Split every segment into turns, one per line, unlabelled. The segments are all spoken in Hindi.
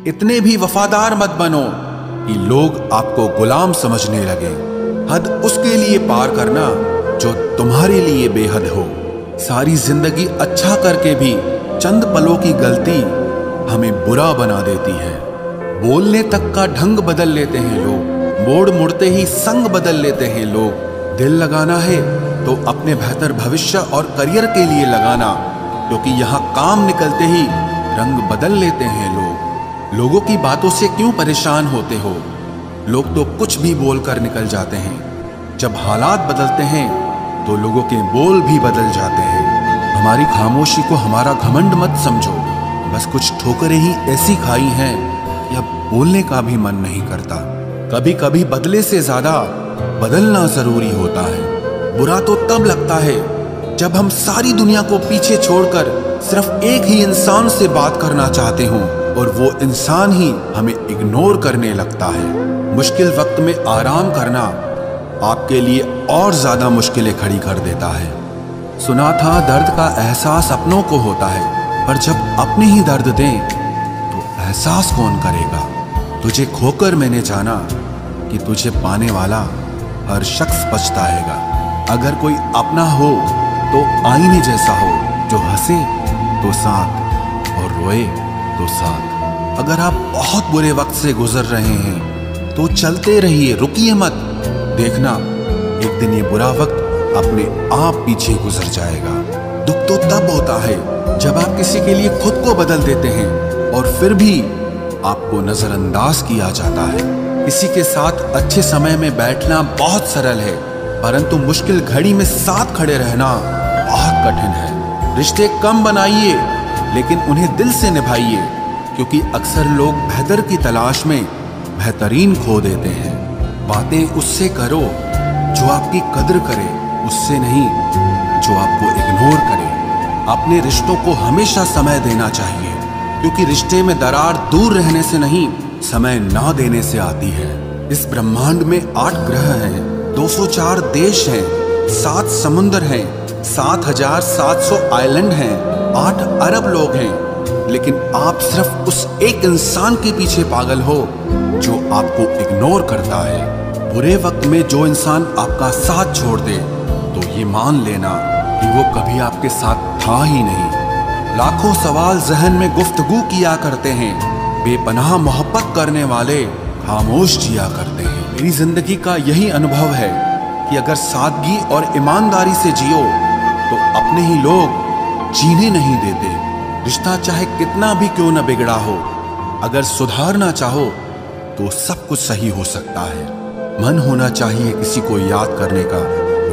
इतने भी वफादार मत बनो कि लोग आपको गुलाम समझने लगे। हद उसके लिए पार करना जो तुम्हारे लिए बेहद हो। सारी जिंदगी अच्छा करके भी चंद पलों की गलती हमें बुरा बना देती है। बोलने तक का ढंग बदल लेते हैं लोग, मोड़ मुड़ते ही संग बदल लेते हैं लोग। दिल लगाना है तो अपने बेहतर भविष्य और करियर के लिए लगाना, क्योंकि यहाँ काम निकलते ही रंग बदल लेते हैं लोग। लोगों की बातों से क्यों परेशान होते हो? लोग तो कुछ भी बोलकर निकल जाते हैं। जब हालात बदलते हैं तो लोगों के बोल भी बदल जाते हैं। हमारी खामोशी को हमारा घमंड मत समझो। बस कुछ ठोकरें ही ऐसी खाई हैं कि अब बोलने का भी मन नहीं करता। कभी कभी बदले से ज्यादा बदलना जरूरी होता है। बुरा तो तब लगता है जब हम सारी दुनिया को पीछे छोड़कर सिर्फ एक ही इंसान से बात करना चाहते हों और वो इंसान ही हमें इग्नोर करने लगता है। मुश्किल वक्त में आराम करना आपके लिए और ज्यादा मुश्किलें खड़ी कर देता है। सुना था दर्द का एहसास अपनों को होता है, पर जब अपने ही दर्द दें तो एहसास कौन करेगा? तुझे खोकर मैंने जाना कि तुझे पाने वाला हर शख्स पछताएगा। अगर कोई अपना हो तो आईने जैसा हो, जो हंसे तो साथ और रोए तो साथ। अगर आप बहुत बुरे वक्त से गुजर रहे हैं तो चलते रहिए, रुकिए मत। देखना एक दिन ये बुरा वक्त अपने आप पीछे गुजर जाएगा। दुख तो तब होता है जब आप किसी के लिए खुद को बदल देते हैं और फिर भी आपको नजरअंदाज किया जाता है। किसी के साथ अच्छे समय में बैठना बहुत सरल है, परंतु मुश्किल घड़ी में साथ खड़े रहना बहुत कठिन है। रिश्ते कम बनाइए लेकिन उन्हें दिल से निभाइए, क्योंकि अक्सर लोग बेहतर की तलाश में बेहतरीन खो देते हैं। बातें उससे करो जो आपकी कद्र करे, उससे नहीं जो आपको इग्नोर करे। अपने रिश्तों को हमेशा समय देना चाहिए, क्योंकि रिश्ते में दरार दूर रहने से नहीं, समय ना देने से आती है। इस ब्रह्मांड में 8 ग्रह हैं, 204 देश हैं, 7 समुद्र हैं, 7,700 आइलैंड हैं, 8 अरब लोग हैं, लेकिन आप सिर्फ उस एक इंसान के पीछे पागल हो जो आपको इग्नोर करता है। बुरे वक्त में जो इंसान आपका साथ छोड़ दे तो ये मान लेना कि वो कभी आपके साथ था ही नहीं। लाखों सवाल जहन में गुफ्तगू किया करते हैं, बेपनाह मोहब्बत करने वाले खामोश जिया करते हैं। मेरी जिंदगी का यही अनुभव है कि अगर सादगी और ईमानदारी से जियो तो अपने ही लोग जीने नहीं देते। रिश्ता चाहे कितना भी क्यों न बिगड़ा हो, अगर सुधारना चाहो तो सब कुछ सही हो सकता है। मन होना चाहिए किसी को याद करने का,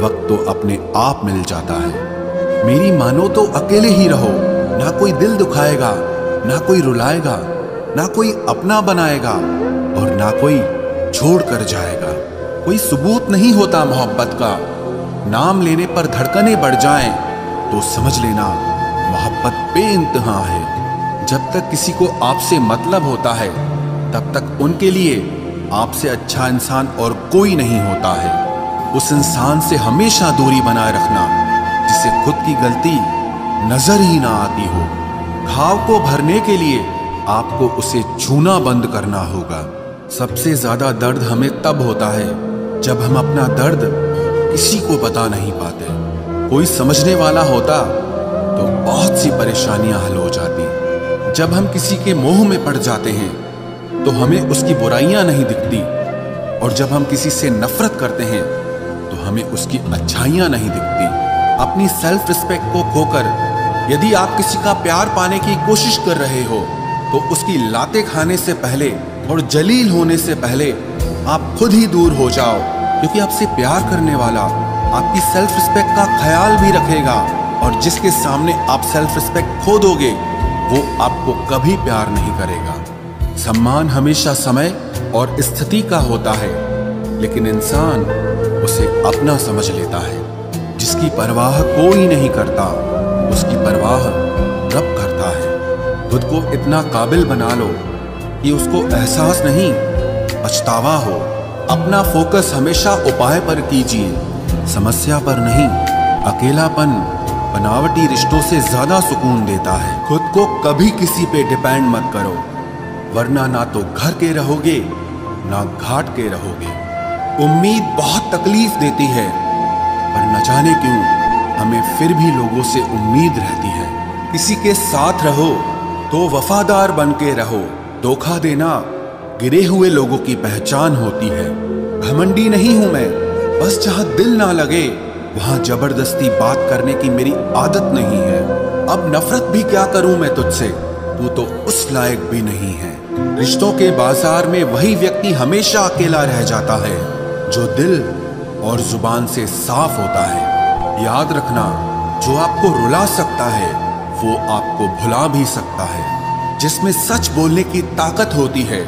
वक्त तो अपने आप मिल जाता है। मेरी मानो तो अकेले ही रहो, ना कोई दिल दुखाएगा, ना कोई रुलाएगा, ना कोई अपना बनाएगा और ना कोई छोड़ कर जाएगा। कोई सबूत नहीं होता मोहब्बत का। नाम लेने पर धड़कनें बढ़ जाएं तो समझ लेना मोहब्बत बेइंतहा है। जब तक किसी को आपसे मतलब होता है तब तक उनके लिए आपसे अच्छा इंसान और कोई नहीं होता है। उस इंसान से हमेशा दूरी बनाए रखना जिसे खुद की गलती नजर ही ना आती हो। घाव को भरने के लिए आपको उसे छूना बंद करना होगा। सबसे ज्यादा दर्द हमें तब होता है जब हम अपना दर्द किसी को बता नहीं पाते। कोई समझने वाला होता तो बहुत सी परेशानियां हल हो जाती। जब हम किसी के मोह में पड़ जाते हैं तो हमें उसकी बुराइयां नहीं दिखती, और जब हम किसी से नफरत करते हैं तो हमें उसकी अच्छाइयां नहीं दिखती। अपनी सेल्फ रिस्पेक्ट को खोकर यदि आप किसी का प्यार पाने की कोशिश कर रहे हो तो उसकी लाते खाने से पहले और जलील होने से पहले आप खुद ही दूर हो जाओ, क्योंकि आपसे प्यार करने वाला आपकी सेल्फ रिस्पेक्ट का ख्याल भी रखेगा, और जिसके सामने आप सेल्फ रिस्पेक्ट खो दोगे वो आपको कभी प्यार नहीं करेगा। सम्मान हमेशा समय और स्थिति का होता है, लेकिन इंसान उसे अपना समझ लेता है। जिसकी परवाह कोई नहीं करता उसकी परवाह रब करता है। खुद को इतना काबिल बना लो कि उसको एहसास नहीं पछतावा हो। अपना फोकस हमेशा उपाय पर कीजिए, समस्या पर नहीं। अकेलापन बनावटी रिश्तों से ज्यादा सुकून देता है। खुद को कभी किसी पे डिपेंड मत करो, वरना ना तो घर के रहोगे ना घाट के रहोगे। उम्मीद बहुत तकलीफ देती है, पर न जाने क्यों हमें फिर भी लोगों से उम्मीद रहती है। किसी के साथ रहो तो वफादार बन के रहो। धोखा देना गिरे हुए लोगों की पहचान होती है। घमंडी नहीं हूं मैं, बस जहां दिल ना लगे वहां जबरदस्ती बात करने की मेरी आदत नहीं है। अब नफरत भी क्या करूं मैं तुझसे, तू तो उस लायक भी नहीं है। रिश्तों के बाजार में वही व्यक्ति हमेशा अकेला रह जाता है जो दिल और जुबान से साफ होता है। याद रखना, जो आपको रुला सकता है वो आपको भुला भी सकता है। जिसमें सच बोलने की ताकत होती है,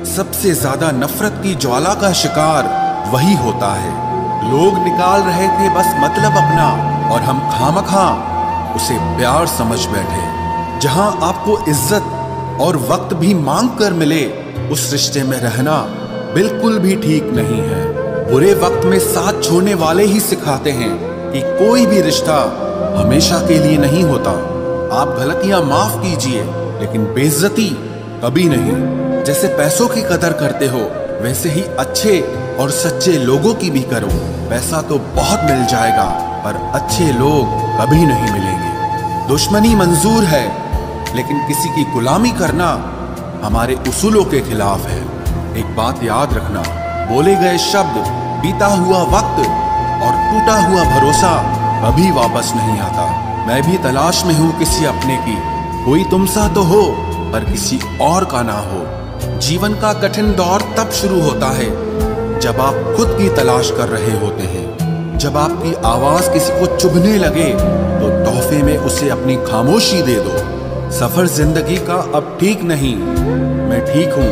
सबसे ज्यादा नफरत की ज्वाला का शिकार वही होता है। लोग निकाल रहे थे बस मतलब अपना, और हम खामखा उसे प्यार समझ बैठे। जहां आपको इज्जत और वक्त भी मांग कर मिले, उस रिश्ते में रहना बिल्कुल भी ठीक नहीं है। बुरे वक्त में साथ छोड़ने वाले ही सिखाते हैं कि कोई भी रिश्ता हमेशा के लिए नहीं होता। आप गलतियां माफ कीजिए, लेकिन बेइज्जती कभी नहीं। जैसे पैसों की कदर करते हो, वैसे ही अच्छे और सच्चे लोगों की भी करो। पैसा तो बहुत मिल जाएगा, पर अच्छे लोग कभी नहीं मिलेंगे। दुश्मनी मंजूर है, लेकिन किसी की गुलामी करना हमारे उसूलों के खिलाफ है। एक बात याद रखना, बोले गए शब्द, बीता हुआ वक्त और टूटा हुआ भरोसा कभी वापस नहीं आता। मैं भी तलाश में हूं किसी अपने की। कोई तुम सा तो हो, पर किसी और का ना हो। जीवन का कठिन दौर तब शुरू होता है जब आप खुद की तलाश कर रहे होते हैं। जब आपकी आवाज किसी को चुभने लगे तो तोहफे में उसे अपनी खामोशी दे दो। सफर जिंदगी का अब ठीक नहीं, मैं ठीक हूं,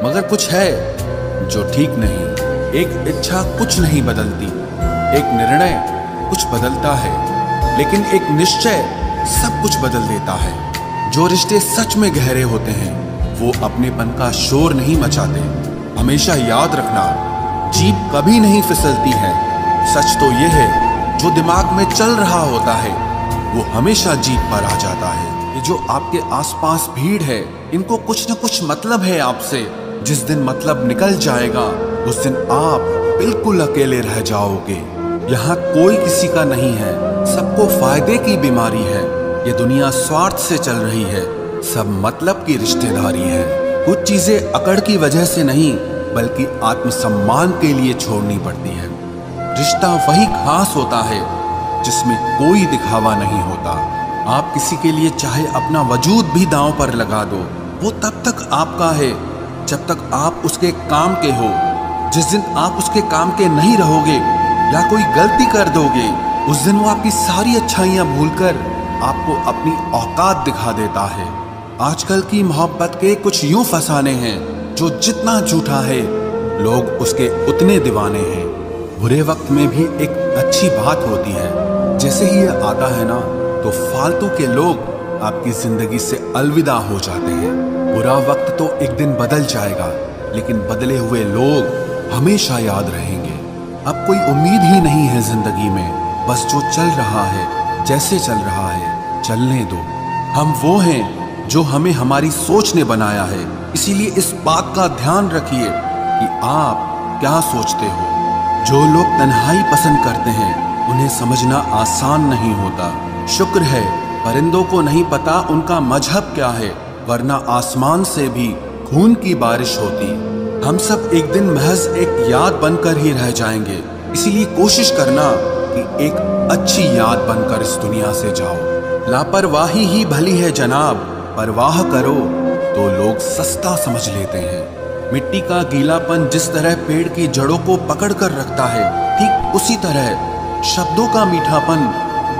मगर कुछ है जो ठीक नहीं। एक इच्छा कुछ नहीं बदलती, एक निर्णय कुछ बदलता है, लेकिन एक निश्चय सब कुछ बदल देता है। जो रिश्ते सच में गहरे होते हैं वो अपनेपन का शोर नहीं मचाते। हमेशा याद रखना, जीप कभी नहीं फिसलती है। सच तो यह है, जो दिमाग में चल रहा होता है वो हमेशा जीप पर आ जाता है। ये जो आपके आसपास भीड़ है, इनको कुछ न कुछ मतलब है आपसे। जिस दिन मतलब निकल जाएगा, उस दिन आप बिल्कुल अकेले रह जाओगे। यहाँ कोई किसी का नहीं है, सबको फायदे की बीमारी है। ये दुनिया स्वार्थ से चल रही है, सब मतलब की रिश्तेदारी है। कुछ चीजें अकड़ की वजह से नहीं, बल्कि आत्मसम्मान के लिए छोड़नी पड़ती है। रिश्ता वही खास होता है जिसमें कोई दिखावा नहीं होता। आप किसी के लिए चाहे अपना वजूद भी दांव पर लगा दो, वो तब तक आपका है जब तक आप उसके काम के हो। जिस दिन आप उसके काम के नहीं रहोगे या कोई गलती कर दोगे, उस दिन वो आपकी सारी अच्छाइयां भूलकर आपको अपनी औकात दिखा देता है। आजकल की मोहब्बत के कुछ यूं फसाने हैं, जो जितना झूठा है लोग उसके उतने दीवाने हैं। बुरे वक्त में भी एक अच्छी बात होती है। जैसे ही ये आता है ना, तो फालतू के लोग आपकी जिंदगी से अलविदा हो जाते हैं। बुरा वक्त तो एक दिन बदल जाएगा, लेकिन बदले हुए लोग हमेशा याद रहेंगे। अब कोई उम्मीद ही नहीं है जिंदगी में, बस जो चल रहा है, जैसे चल रहा है, चलने दो। हम वो हैं जो हमें हमारी सोच ने बनाया है। इसीलिए इस बात का ध्यान रखिए कि आप क्या सोचते हो। जो लोग तन्हाई पसंद करते हैं, उन्हें समझना आसान नहीं होता। शुक्र है परिंदों को नहीं पता उनका मजहब क्या है, वरना आसमान से भी खून की बारिश होती। हम सब एक दिन महज एक याद बनकर ही रह जाएंगे। इसीलिए कोशिश करना कि एक अच्छी याद बनकर इस दुनिया से जाओ। लापरवाही ही भली है जनाब, परवाह करो तो लोग सस्ता समझ लेते हैं। मिट्टी का गीलापन जिस तरह पेड़ की जड़ों को पकड़ कर रखता है, ठीक उसी तरह शब्दों का मीठापन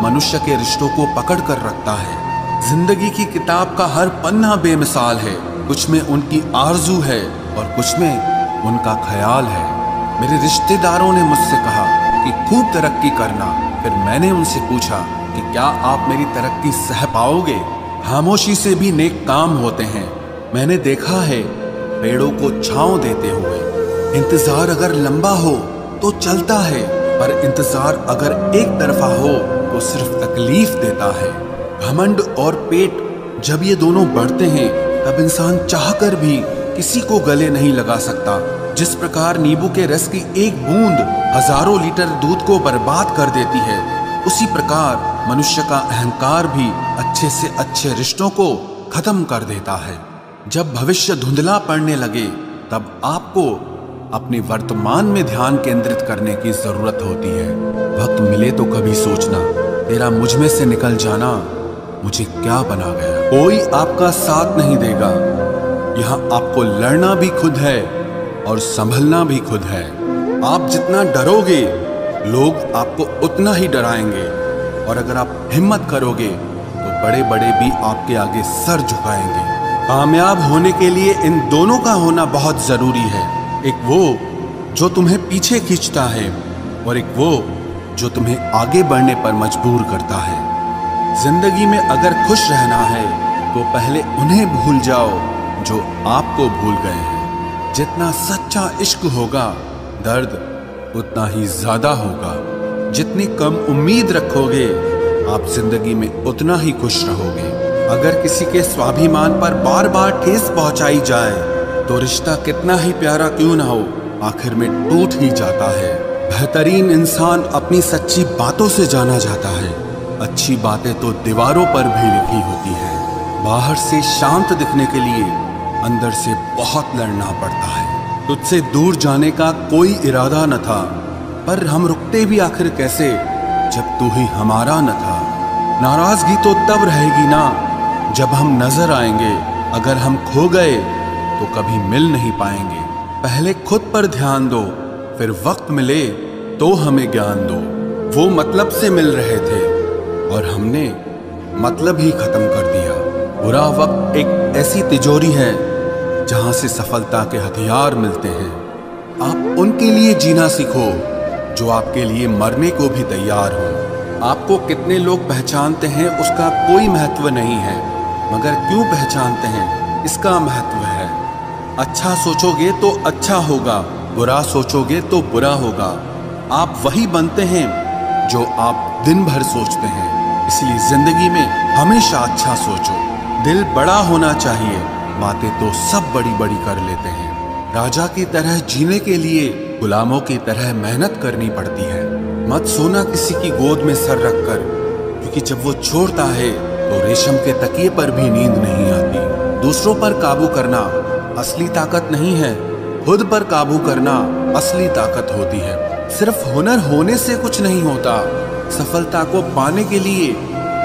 मनुष्य के रिश्तों को पकड़ कर रखता है। जिंदगी की किताब का हर पन्ना बेमिसाल है। कुछ में उनकी आरजू है और कुछ में उनका ख्याल है। मेरे रिश्तेदारों ने मुझसे कहा कि खूब तरक्की करना। फिर मैंने उनसे पूछा कि क्या आप मेरी तरक्की सह पाओगे? खामोशी से भी नेक काम होते हैं। मैंने देखा है पेड़ों को छांव देते हुए। इंतजार अगर लंबा हो तो चलता है, पर इंतजार अगर एक तरफा हो तो सिर्फ तकलीफ देता है। घमंड और पेट जब ये दोनों बढ़ते हैं, तब इंसान चाहकर भी किसी को गले नहीं लगा सकता। जिस प्रकार नींबू के रस की एक बूंद हजारों लीटर दूध को बर्बाद कर देती है, उसी प्रकार मनुष्य का अहंकार भी अच्छे से अच्छे रिश्तों को खत्म कर देता है। जब भविष्य धुंधला पड़ने लगे तब आपको अपने वर्तमान में ध्यान केंद्रित करने की जरूरत होती है। वक्त मिले तो कभी सोचना, तेरा मुझ में से निकल जाना मुझे क्या बना गया। कोई आपका साथ नहीं देगा। यहाँ आपको लड़ना भी खुद है और संभलना भी खुद है। आप जितना डरोगे लोग आपको उतना ही डराएंगे, और अगर आप हिम्मत करोगे तो बड़े बड़े भी आपके आगे सर झुकाएंगे। कामयाब होने के लिए इन दोनों का होना बहुत जरूरी है। एक वो जो तुम्हें पीछे खींचता है और एक वो जो तुम्हें आगे बढ़ने पर मजबूर करता है। जिंदगी में अगर खुश रहना है तो पहले उन्हें भूल जाओ जो आपको भूल गए हैं। जितना सच्चा इश्क होगा दर्द उतना ही ज्यादा होगा। जितनी कम उम्मीद रखोगे आप जिंदगी में उतना ही खुश रहोगे। अगर किसी के स्वाभिमान पर बार बार ठेस पहुंचाई जाए तो रिश्ता कितना ही प्यारा क्यों ना हो, आखिर में टूट ही जाता है। बेहतरीन इंसान अपनी सच्ची बातों से जाना जाता है। अच्छी बातें तो दीवारों पर भी लिखी होती है। बाहर से शांत दिखने के लिए अंदर से बहुत लड़ना पड़ता है। तुझसे दूर जाने का कोई इरादा न था, पर हम रुकते भी आखिर कैसे जब तू ही हमारा न था। नाराजगी तो तब रहेगी ना जब हम नजर आएंगे। अगर हम खो गए तो कभी मिल नहीं पाएंगे। पहले खुद पर ध्यान दो, फिर वक्त मिले तो हमें ज्ञान दो। वो मतलब से मिल रहे थे और हमने मतलब ही खत्म कर दिया। बुरा वक्त एक ऐसी तिजोरी है जहां से सफलता के हथियार मिलते हैं। आप उनके लिए जीना सीखो जो आपके लिए मरने को भी तैयार हो। आपको कितने लोग पहचानते हैं उसका कोई महत्व नहीं है, मगर क्यों पहचानते हैं इसका महत्व है। अच्छा सोचोगे तो अच्छा होगा, बुरा सोचोगे तो बुरा होगा। आप वही बनते हैं जो आप दिन भर सोचते हैं। इसलिए जिंदगी में हमेशा अच्छा सोचो। दिल बड़ा होना चाहिए, बातें तो सब बड़ी बड़ी कर लेते हैं। राजा की तरह जीने के लिए गुलामों की तरह मेहनत करनी पड़ती है। मत सोना किसी की गोद में सर रखकर, क्योंकि जब वो छोड़ता है तो रेशम के तकिए पर भी नींद नहीं आती। दूसरों पर काबू करना असली ताकत नहीं है, खुद पर काबू करना असली ताकत होती है। सिर्फ हुनर होने से कुछ नहीं होता। सफलता को पाने के लिए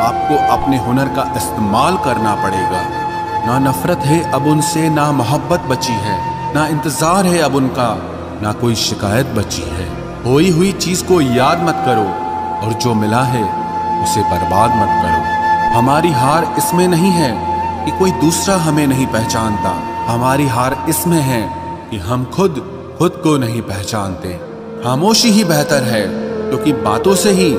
आपको अपने हुनर का इस्तेमाल करना पड़ेगा। ना नफरत है अब उनसे, ना मोहब्बत बची है, ना इंतजार है अब उनका, ना कोई शिकायत बची है। खोई हुई चीज को याद मत करो और जो मिला है उसे बर्बाद मत करो। हमारी हार इसमें नहीं है कि कोई दूसरा हमें नहीं पहचानता, हमारी हार इसमें है कि हम खुद को नहीं पहचानते। खामोशी ही बेहतर है, क्योंकि बातों से ही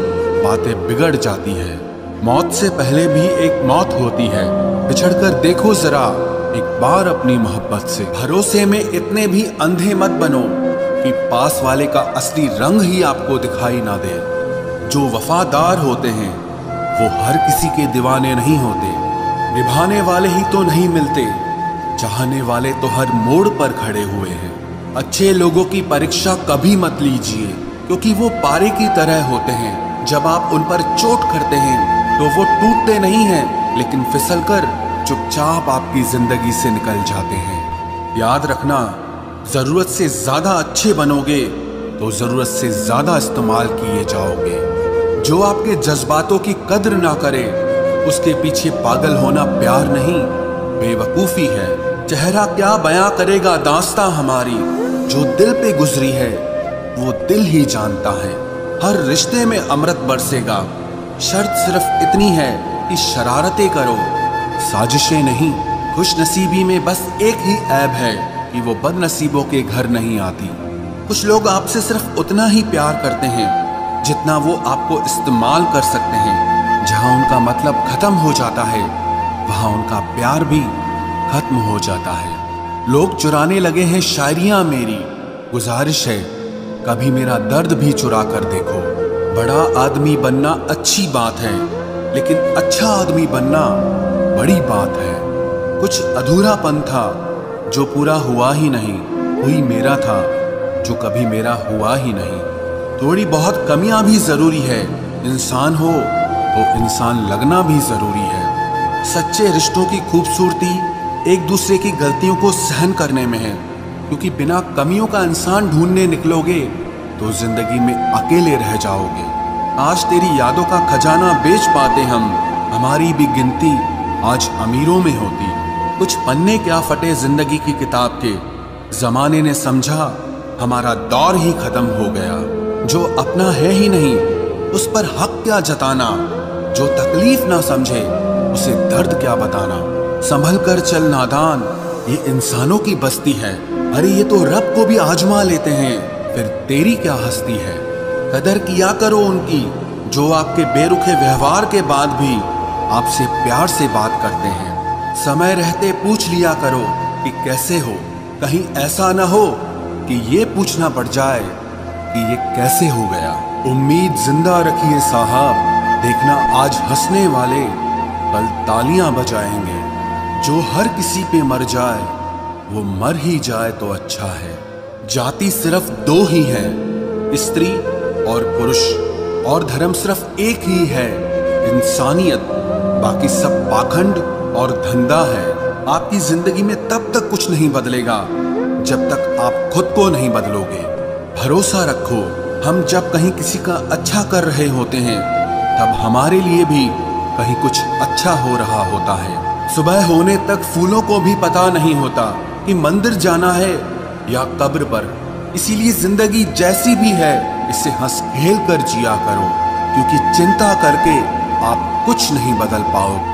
बातें बिगड़ जाती है। मौत से पहले भी एक मौत होती है। बिछड़कर देखो जरा एक बार अपनी मोहब्बत से। भरोसे में इतने भी अंधे मत बनो कि पास वाले का असली रंग ही आपको दिखाई ना दे। जो वफादार होते हैं वो हर किसी के दीवाने नहीं होते। निभाने वाले ही तो नहीं मिलते, चाहने वाले तो हर मोड़ पर खड़े हुए हैं। अच्छे लोगों की परीक्षा कभी मत लीजिए, क्योंकि वो पारे की तरह होते हैं। जब आप उन पर चोट करते हैं तो वो टूटते नहीं हैं, लेकिन फिसलकर चुपचाप आपकी जिंदगी से निकल जाते हैं। याद रखना, जरूरत से ज्यादा अच्छे बनोगे तो जरूरत से ज्यादा इस्तेमाल किए जाओगे। जो आपके जज्बातों की कद्र ना करे उसके पीछे पागल होना प्यार नहीं, बेवकूफी है। चेहरा क्या बयां करेगा दास्तां हमारी, जो दिल पे गुजरी है वो दिल ही जानता है। हर रिश्ते में अमृत बरसेगा, शर्त सिर्फ इतनी है कि शरारतें करो, साजिशें नहीं। खुश नसीबी में बस एक ही ऐब है कि वो बदनसीबों के घर नहीं आती। कुछ लोग आपसे सिर्फ उतना ही प्यार करते हैं जितना वो आपको इस्तेमाल कर सकते हैं। जहां उनका मतलब खत्म हो जाता है वहां उनका प्यार भी खत्म हो जाता है। लोग चुराने लगे हैं शायरियां मेरी, गुजारिश है कभी मेरा दर्द भी चुरा कर देखो। बड़ा आदमी बनना अच्छी बात है, लेकिन अच्छा आदमी बनना बड़ी बात है। कुछ अधूरापन था जो पूरा हुआ ही नहीं, कोई मेरा था जो कभी मेरा हुआ ही नहीं। थोड़ी बहुत कमियां भी जरूरी है, इंसान हो तो इंसान लगना भी जरूरी है। सच्चे रिश्तों की खूबसूरती एक दूसरे की गलतियों को सहन करने में है, क्योंकि बिना कमियों का इंसान ढूंढने निकलोगे तो जिंदगी में अकेले रह जाओगे। आज तेरी यादों का खजाना बेच पाते हम, हमारी भी गिनती आज अमीरों में होती। कुछ पन्ने क्या फटे जिंदगी की किताब के, जमाने ने समझा हमारा दौर ही खत्म हो गया। जो अपना है ही नहीं उस पर हक क्या जताना, जो तकलीफ ना समझे उसे दर्द क्या बताना। संभल कर चल नादान, ये इंसानों की बस्ती है। अरे ये तो रब को भी आजमा लेते हैं, फिर तेरी क्या हस्ती है। कदर किया करो उनकी जो आपके बेरुखे व्यवहार के बाद भी आपसे प्यार से बात करते हैं। समय रहते पूछ लिया करो कि कैसे हो, कहीं ऐसा ना हो कि ये पूछना पड़ जाए कि ये कैसे हो गया। उम्मीद जिंदा रखिए साहब, देखना आज हंसने वाले कल तालियां बजाएंगे। जो हर किसी पे मर जाए वो मर ही जाए तो अच्छा है। जाति सिर्फ दो ही है, स्त्री और पुरुष, और धर्म सिर्फ एक ही है, इंसानियत। बाकी सब पाखंड और धंधा है। आपकी जिंदगी में तब तक कुछ नहीं बदलेगा जब तक आप खुद को नहीं बदलोगे। भरोसा रखो, हम जब कहीं किसी का अच्छा कर रहे होते हैं तब हमारे लिए भी कहीं कुछ अच्छा हो रहा होता है। सुबह होने तक फूलों को भी पता नहीं होता कि मंदिर जाना है या कब्र पर। इसीलिए जिंदगी जैसी भी है इसे हंस खेल कर जिया करो, क्योंकि चिंता करके आप कुछ नहीं बदल पाओगे।